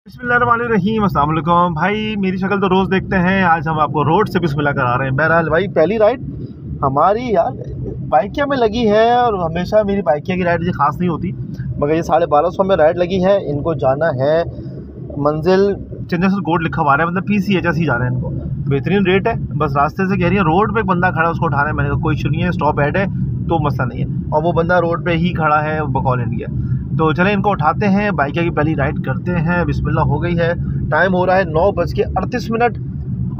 बिस्मिल्लाहिर्रहमानिर्रहीम, अस्सलाम वालेकुम भाई। मेरी शक्ल तो रोज़ देखते हैं, आज हम आपको रोड से बिस्मिल्लाह करा रहे हैं। बहरहाल भाई, पहली राइड हमारी यार बाइकिया में लगी है और हमेशा मेरी बाइकिया की राइड ये ख़ास नहीं होती, मगर ये 1250 में राइड लगी है। इनको जाना है मंजिल चंदेसर कोट लिखा हुआ है, मतलब PCHS ही जा रहे हैं इनको। बेहतरीन रेट है, बस रास्ते से कह रही है रोड पे एक बंदा खड़ा है उसको उठाना है। मैंने कहा कोई इशू नहीं है, स्टॉप ऐड है तो मसला नहीं है, और वो बंदा रोड पे ही खड़ा है बकौल इंडिया। तो चले इनको उठाते हैं, बाइक की पहली राइड करते हैं। बिस्मिल्लाह हो गई है, टाइम हो रहा है 9:38।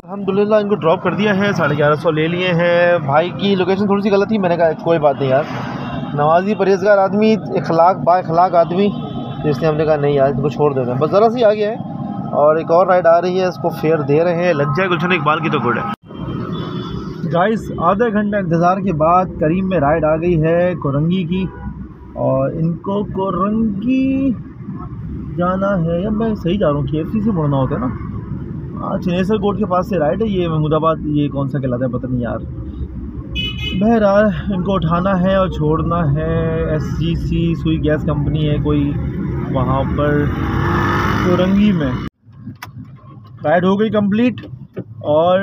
अल्हम्दुलिल्लाह इनको ड्रॉप कर दिया है, 1150 ले लिए हैं। भाई की लोकेशन थोड़ी सी गलत थी, मैंने कहा कोई बात नहीं यार, नवाजी परहेजगार आदमी, इखलाक बा इखलाक आदमी, तो इसलिए हमने कहा नहीं यार इनको छोड़ देते हैं। बस ज़रा सी आगे है और एक और राइड आ रही है, इसको फेयर दे रहे हैं। लग जाए गुलशन इकबाल की तो गुड है। गाइस, आधे घंटे इंतज़ार के बाद करीम में राइड आ गई है कोरंगी की, और इनको कोरंगी जाना है। या मैं सही जा रहा हूँ, KFC से मुड़ना होता है ना। हाँ, चनेसर कोट के पास से राइड है ये, महमूदाबाद, ये कौन सा कहलाता है पता नहीं यार। बहरहाल इनको उठाना है और छोड़ना है। SGC सुई गैस कंपनी है कोई वहाँ पर कोरंगी में। राइड हो गई कंप्लीट और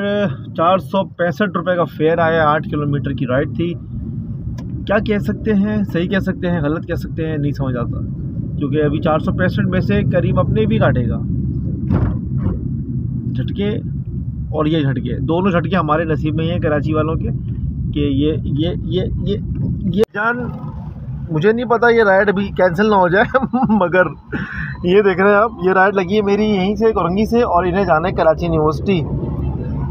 465 रुपये का फेयर आया। 8 किलोमीटर की राइड थी। क्या कह सकते हैं, सही कह सकते हैं, गलत कह सकते हैं, नहीं समझ आता, क्योंकि अभी 465 में से करीम अपने भी काटेगा। झटके और ये झटके, दोनों झटके हमारे नसीब में ही हैं कराची वालों के, कि ये जान, मुझे नहीं पता ये राइड अभी कैंसिल ना हो जाए मगर ये देख रहे हैं आप, ये राइड लगी है मेरी यहीं से कोरंगी से, और इन्हें जाना है कराची यूनिवर्सिटी।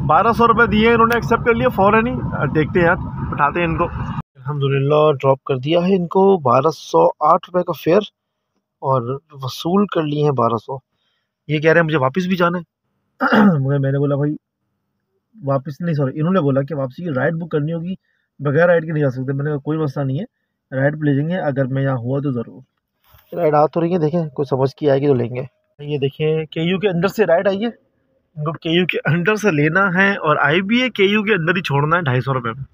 1200 रुपये दिए, इन्होंने एक्सेप्ट कर लिया फ़ौरन ही। देखते हैं यार, उठाते हैं इनको। अल्हम्दुलिल्लाह ड्रॉप कर दिया है इनको। 1208 रुपये का फेयर और वसूल कर लिए हैं 1200। ये कह रहे हैं मुझे वापस भी जाना है मगर मैंने बोला भाई वापस नहीं, सॉरी, इन्होंने बोला कि वापसी की राइड बुक करनी होगी, बगैर राइड के नहीं जा सकते। मैंने कहा कोई मसला नहीं है, राइड पर ले जाएंगे, अगर मैं यहाँ हुआ तो ज़रूर। राइड आ तो रही है, देखें कोई समझ की आएगी तो लेंगे। ये देखें KU के अंदर से राइड आई है, इनको KU के अंदर से लेना है और आई भी है KU के अंदर ही छोड़ना है 250 रुपये में।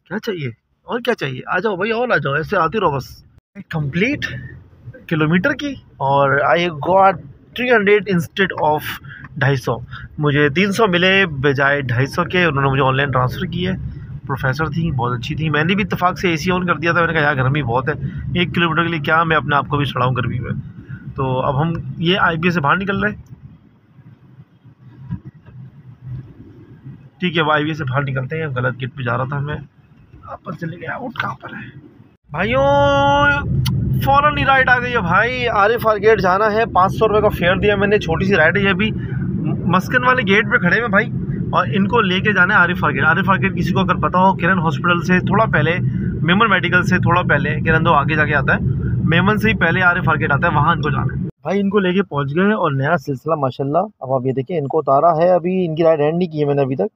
क्या चाहिए और क्या चाहिए, आ जाओ भाई और आ जाओ, ऐसे आते रहो बस। कंप्लीट किलोमीटर की, और आई गॉट 300 इंस्टेड ऑफ 250। मुझे 300 मिले बजाय 250 के। उन्होंने मुझे ऑनलाइन ट्रांसफ़र किए। प्रोफेसर थी, बहुत अच्छी थी। मैंने भी इत्तेफाक से AC ऑन कर दिया था। मैंने कहा यार गर्मी बहुत है, 1 किलोमीटर के लिए क्या मैं अपने आप को भी चढ़ाऊँ गर्मी में। तो अब हम ये IBA से बाहर निकल रहे हैं। ठीक है, वो IBA से बाहर निकलते हैं। गलत गेट पे जा रहा था मैं, पर चले गया। आउट कहाँ पर है भाइयों? फ़ौरन ही राइड आ गई है भाई। RFR गेट जाना है, 500 रुपये का फेयर दिया मैंने। छोटी सी राइड है ये, अभी मस्कन वाले गेट पे खड़े हैं भाई, और इनको लेके जाना है RFR गेट। RFR गेट किसी को अगर पता हो, किरण हॉस्पिटल से थोड़ा पहले, मेमन मेडिकल से थोड़ा पहले, किरण दो आगे जाके आता है, मेमन से ही पहले RFR गेट आता है, वहाँ इनको जाना है भाई। इनको लेके पहुँच गए और नया सिलसिला माशाल्लाह। अब आप ये देखिए, इनको उतारा है, अभी इनकी राइड एंड नहीं की है मैंने अभी तक,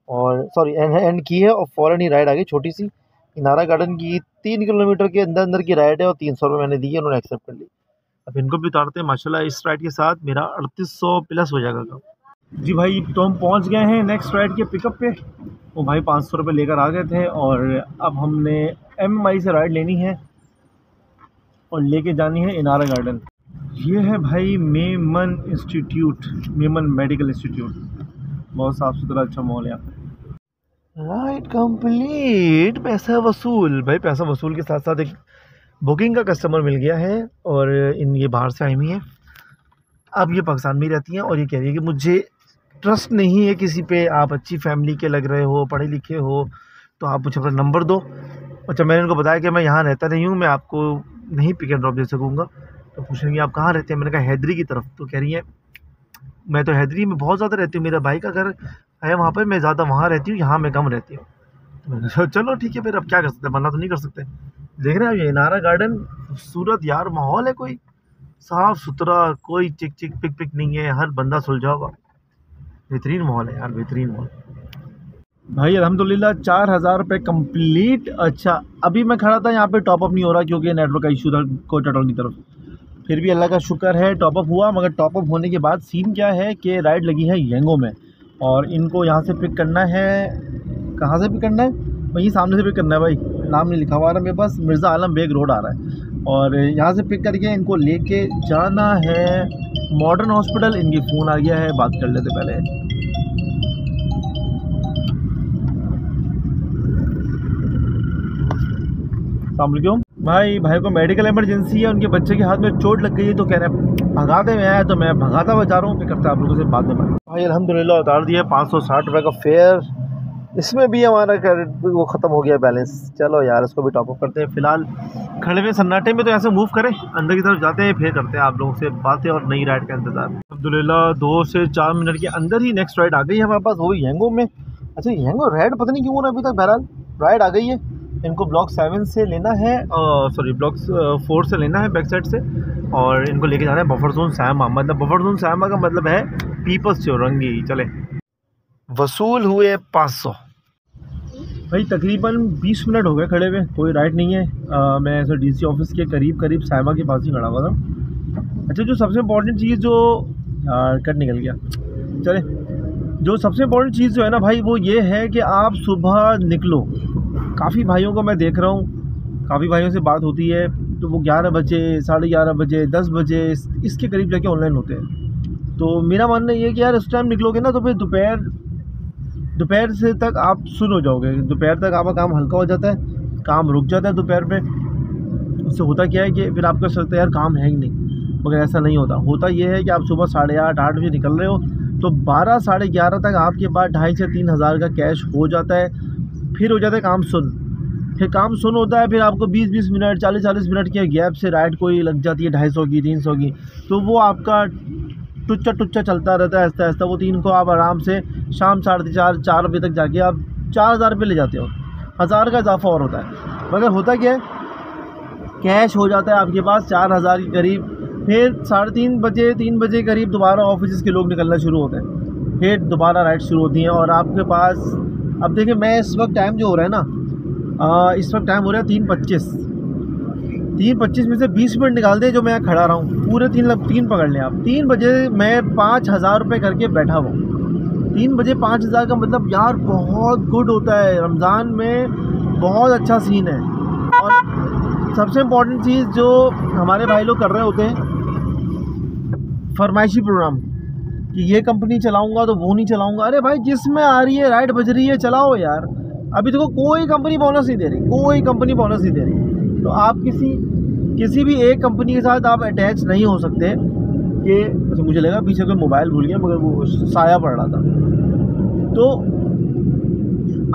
और सॉरी एंड की है, और फ़ौरन ही राइड आ गई। छोटी सी इनारा गार्डन की 3 किलोमीटर के अंदर की राइड है, और 300 रुपये मैंने दिए, उन्होंने एक्सेप्ट कर ली। अब इनको भी उतारते हैं माशाल्लाह। इस राइड के साथ मेरा 3800 प्लस हो जाएगा काम। जी भाई, तो हम पहुंच गए हैं नेक्स्ट राइड के पिकअप पे। वो भाई 500 रुपये लेकर आ गए थे, और अब हमने MMI से राइड लेनी है और लेके जानी है इनारा गार्डन। ये है भाई Memon institute, Memon medical institute. बहुत साफ़ सुथरा अच्छा मॉल है यहाँ पे। राइड कंप्लीट, पैसा वसूल। भाई पैसा वसूल के साथ साथ एक बुकिंग का कस्टमर मिल गया है, और ये बाहर से आई हुई है। अब ये पाकिस्तान में रहती हैं, और ये कह रही है कि मुझे ट्रस्ट नहीं है किसी पे, आप अच्छी फैमिली के लग रहे हो, पढ़े लिखे हो, तो आप मुझे अपना नंबर दो। अच्छा, मैंने उनको बताया कि मैं यहाँ रहता नहीं हूँ, मैं आपको नहीं पिक एंड ड्रॉप दे सकूँगा। तो पूछ रही हैं आप कहाँ रहते हैं? मैंने कहा हैदरी की तरफ। तो कह रही है मैं तो हैदरी में बहुत ज़्यादा रहती हूँ, मेरा भाई का घर है वहाँ पर, मैं ज़्यादा वहाँ रहती हूँ, यहाँ मैं कम रहती हूँ। तो मैंने कहा चलो ठीक है फिर, अब क्या कर सकते हैं, मना तो नहीं कर सकते। देख रहे हैं आप ये इनारा गार्डन, खूबसूरत यार माहौल है, कोई साफ़ सुथरा, कोई चिक चिक पिक पिक नहीं है, हर बंदा सुलझा हुआ, बेहतरीन माहौल है यार, बेहतरीन माहौल भाई। अल्हम्दुलिल्लाह 4000 रुपये कम्प्लीट। अच्छा, अभी मैं खड़ा था यहाँ पे, टॉपअप नहीं हो रहा क्योंकि नेटवर्क का इशू था कोयटा टाउन की तरफ। फिर भी अल्लाह का शुक्र है टॉपअप हुआ, मगर टॉपअप होने के बाद सीन क्या है कि राइड लगी है येंगो में, और इनको यहाँ से पिक करना है। कहाँ से पिक करना है? वहीं सामने से पिक करना है भाई, नाम नहीं लिखा हुआ आ रहा मेरे पास, मिर्ज़ा आलम बेग रोड आ रहा है। और यहाँ से पिक करके इनको लेके जाना है मॉडर्न हॉस्पिटल। इनकी फ़ोन आ गया है, बात कर लेते पहले। अस्सलामुअलैकुम भाई को मेडिकल इमरजेंसी है, उनके बच्चे के हाथ में चोट लग गई है, तो कह रहे हैं भगाते में आया, तो मैं भगाता हुआ जा रहा हूँ। फिर करता आप लोगों से बाद में भाई अल्हम्दुलिल्लाह उतार दिया 560 रुपये का फेयर। इसमें भी हमारा वो ख़त्म हो गया बैलेंस। चलो यार इसको भी टॉपअप करते हैं। फ़िलहाल खड़े हुए सन्नाटे में तो ऐसे मूव करें, अंदर की तरफ जाते हैं, फिर करते हैं आप लोगों से बातें और नई राइड का इंतज़ार। अल्हम्दुलिल्लाह 2 से 4 मिनट के अंदर ही नेक्स्ट राइड आ गई है हमारे पास, वो भी यंगो में। अच्छा यंगो राइड पता नहीं क्यों हो रहा है अभी तक, बहरहाल राइड आ गई है। इनको ब्लॉक 7 से लेना है, सॉरी ब्लॉक 4 से लेना है बैक साइड से, और इनको लेके जाना है बफर जोन सैमा। मतलब बफर जोन सैमा का मतलब है पीपल्स चौरंगी। चले वसूल हुए 500 भाई। तकरीबन 20 मिनट हो गए खड़े हुए, कोई राइड नहीं है। मैं ऐसे डीसी ऑफिस के करीब सैमा के पास ही खड़ा हुआ था। अच्छा जो सबसे इम्पोर्टेंट चीज़ जो कट निकल गया, चले जो सबसे इम्पोर्टेंट चीज़ जो है ना भाई, वो ये है कि आप सुबह निकलो। काफ़ी भाइयों को मैं देख रहा हूँ, काफ़ी भाइयों से बात होती है, तो वो 11 बजे, 11:30 बजे, 10 बजे इसके करीब जाके ऑनलाइन होते हैं। तो मेरा मानना ये है कि यार इस टाइम निकलोगे ना तो फिर दोपहर से तक आप सुन हो जाओगे। दोपहर तक आपका काम हल्का हो जाता है, काम रुक जाता है दोपहर पे। उससे होता क्या है कि फिर आपको लगता है यार काम है ही नहीं, मगर ऐसा नहीं होता। होता ये है कि आप सुबह 8:30 बजे निकल रहे हो, तो 12 साढ़े 11 तक आपके पास 2,500 से 3 हज़ार का कैश हो जाता है। फिर हो जाता है काम सुन, फिर काम सुन होता है, फिर आपको 20-20 मिनट 40-40 मिनट के गैप से राइड कोई लग जाती है 250 की 300 की, तो वो आपका टुच्चा चलता रहता है आहिस्ता आहिस्ता। वो 3 को आप आराम से शाम 4:30-4 बजे तक जाके आप 4,000 रुपये ले जाते हो, 1,000 का इजाफा और होता है। मगर होता क्या है, कैश हो जाता है आपके पास 4,000 के करीब। फिर 3:30 बजे करीब दोबारा ऑफिस के लोग निकलना शुरू होते हैं, फिर दोबारा राइड शुरू होती हैं। और आपके पास अब देखिए, मैं इस वक्त टाइम जो हो रहा है ना, इस वक्त टाइम हो रहा है 3:25 में से 20 मिनट निकाल दे जो मैं खड़ा रहा हूँ, पूरे 3 पकड़ लें आप। 3 बजे मैं 5,000 रुपये करके बैठा हुआ। 3 बजे 5,000 का मतलब यार बहुत गुड होता है, रमज़ान में बहुत अच्छा सीन है। और सबसे इम्पोर्टेंट चीज़ जो हमारे भाई लोग कर रहे होते हैं, फरमाइशी प्रोग्राम कि ये कंपनी चलाऊंगा तो वो नहीं चलाऊंगा। अरे भाई जिसमें आ रही है राइड बज रही है चलाओ यार। अभी देखो कोई कंपनी बोनस नहीं दे रही, कोई कंपनी बोनस नहीं दे रही, तो आप किसी भी एक कंपनी के साथ आप अटैच नहीं हो सकते। कि अच्छा मुझे लगा पीछे कोई मोबाइल भूल गया, मगर वो साया पड़ रहा था। तो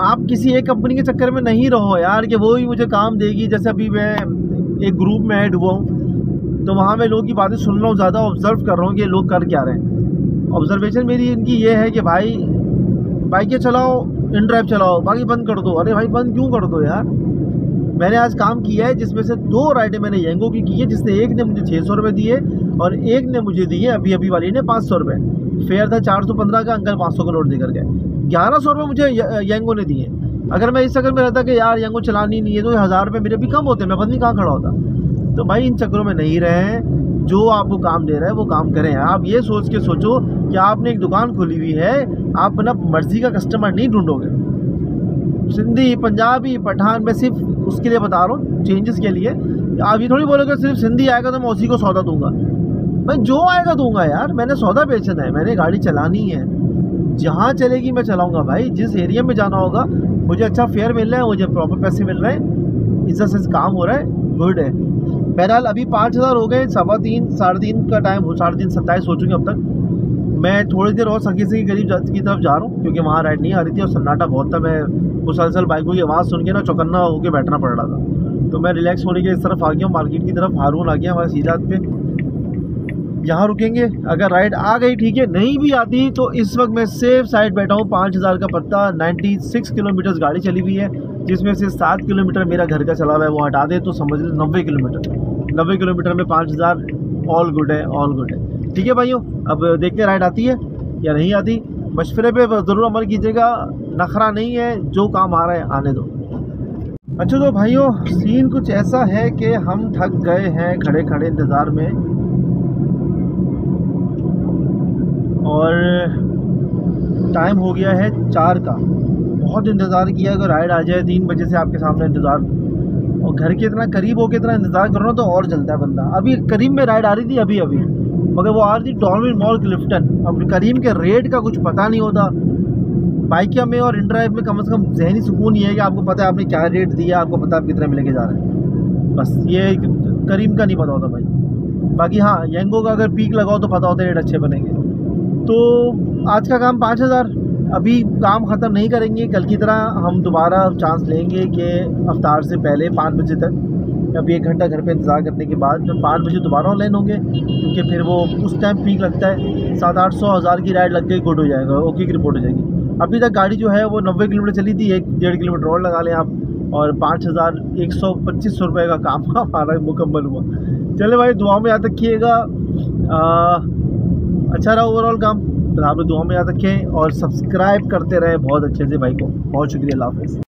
आप किसी एक कंपनी के चक्कर में नहीं रहो यार कि वो ही मुझे काम देगी। जैसे अभी मैं एक ग्रुप में ऐड हुआ हूँ, तो वहाँ मैं लोगों की बातें सुन रहा हूँ, ज़्यादा ऑब्ज़र्व कर रहा हूँ कि लोग कर क्या रहे हैं। ऑब्जर्वेशन मेरी इनकी ये है कि भाई बाइकें चलाओ, इन ड्राइव चलाओ, बाकी बंद कर दो। अरे भाई बंद क्यों कर दो यार। मैंने आज काम किया है जिसमें से 2 राइडें मैंने यंगो की है, जिसने एक ने मुझे 600 रुपये दिए और एक ने मुझे दिए अभी वाली ने 500 रुपये। फेयर था 415 का, अंकल 500 का नोट देकर गए। 1100 रुपये मुझे यंगो ने दिए। अगर मैं इस चक्कर में रहता कि यार यंगो चलानी नहीं है, तो 1,000 रुपये मेरे भी कम होते, मैं पता नहीं कहाँ खड़ा होता। तो भाई इन चक्करों में नहीं रहे, जो आपको काम दे रहा है वो काम करें। आप ये सोच के सोचो कि आपने एक दुकान खोली हुई है, आप अपना मर्जी का कस्टमर नहीं ढूंढोगे। सिंधी, पंजाबी, पठान, मैं सिर्फ उसके लिए बता रहा हूँ, चेंजेस के लिए। आप ये थोड़ी बोलोगे सिर्फ सिंधी आएगा तो मैं उसी को सौदा दूंगा। मैं जो आएगा दूंगा यार, मैंने सौदा बेचना है, मैंने गाड़ी चलानी है, जहाँ चलेगी मैं चलाऊँगा भाई। जिस एरिया में जाना होगा, मुझे अच्छा फेयर मिल रहा है, मुझे प्रॉपर पैसे मिल रहे हैं, इज्जत से काम हो रहा है, गुड है। बहरहाल अभी 5,000 हो गए, 3:15 3:30 का टाइम हो, 3:30 27 हो चुके अब तक। मैं थोड़ी देर और सखी से करीब की तरफ जा रहा हूँ, क्योंकि वहाँ राइड नहीं आ रही थी और सन्नाटा बहुत था। मैं मुसलसल बाइकों की आवाज़ सुन के ना चौकन्ना होकर बैठना पड़ रहा था। तो मैं रिलैक्स होने के इस तरफ आ गया हूँ, मार्केट की तरफ। हारून आ गया हमारे सीजात पे, यहाँ रुकेंगे। अगर राइड आ गई ठीक है, नहीं भी आती तो इस वक्त मैं सेफ साइड बैठा हूँ। 5,000 का पत्ता, 96 किलोमीटर गाड़ी चली हुई है, जिसमें से 7 किलोमीटर मेरा घर का चला हुआ है। वो हटा दे तो समझ लो 90 किलोमीटर। 90 किलोमीटर में 5,000, ऑल गुड है, ऑल गुड है। ठीक है भाइयों, अब देखते हैं राइड आती है या नहीं आती। मशवरे पे ज़रूर अमल कीजिएगा, नखरा नहीं है, जो काम आ रहा है आने दो। अच्छा तो भाइयों, सीन कुछ ऐसा है कि हम थक गए हैं खड़े खड़े इंतज़ार में, और टाइम हो गया है 4 का। बहुत इंतज़ार किया कि राइड आ जाए, 3 बजे से आपके सामने इंतज़ार और घर के इतना करीब होकर इतना इंतज़ार करो ना तो और जलता है बंदा। अभी करीम में राइड आ रही थी अभी मगर वो आ रही थी डॉल्फिन मॉल क्लिफ्टन। अब करीम के रेट का कुछ पता नहीं होता। बाइकिया में और इनड्राइव में कम से कम जहनी सुकून ये है कि आपको पता है आपने क्या रेट दिया, आपको पता है आप कितना में लेके जा रहे हैं। बस ये करीम का नहीं पता होता भाई। बाकी हाँ, यंगो का अगर पीक लगाओ तो पता होता है रेट अच्छे बनेंगे। तो आज का काम 5000। अभी काम ख़त्म नहीं करेंगे, कल की तरह हम दोबारा चांस लेंगे कि अफ्तार से पहले 5 बजे तक, अभी 1 घंटा घर पे इंतज़ार करने के बाद जब 5 बजे दोबारा ऑनलाइन होंगे, क्योंकि फिर वो उस टाइम पीक लगता है। 700-800 हज़ार की राइड लग गई, गुड हो जाएगा, ओके की रिपोर्ट हो जाएगी। अभी तक गाड़ी जो है वो 90 किलोमीटर चली थी, 1-1.5 किलोमीटर और लगा लें आप, और 5125 रुपये का काम हमारा मुकम्मल हुआ। चले भाई, दुआ में याद रखिएगा। अच्छा रहा ओवरऑल काम, आप दुआ में याद रखें और सब्सक्राइब करते रहे बहुत अच्छे से भाई को। बहुत शुक्रिया, अल्लाह हाफ़िज़।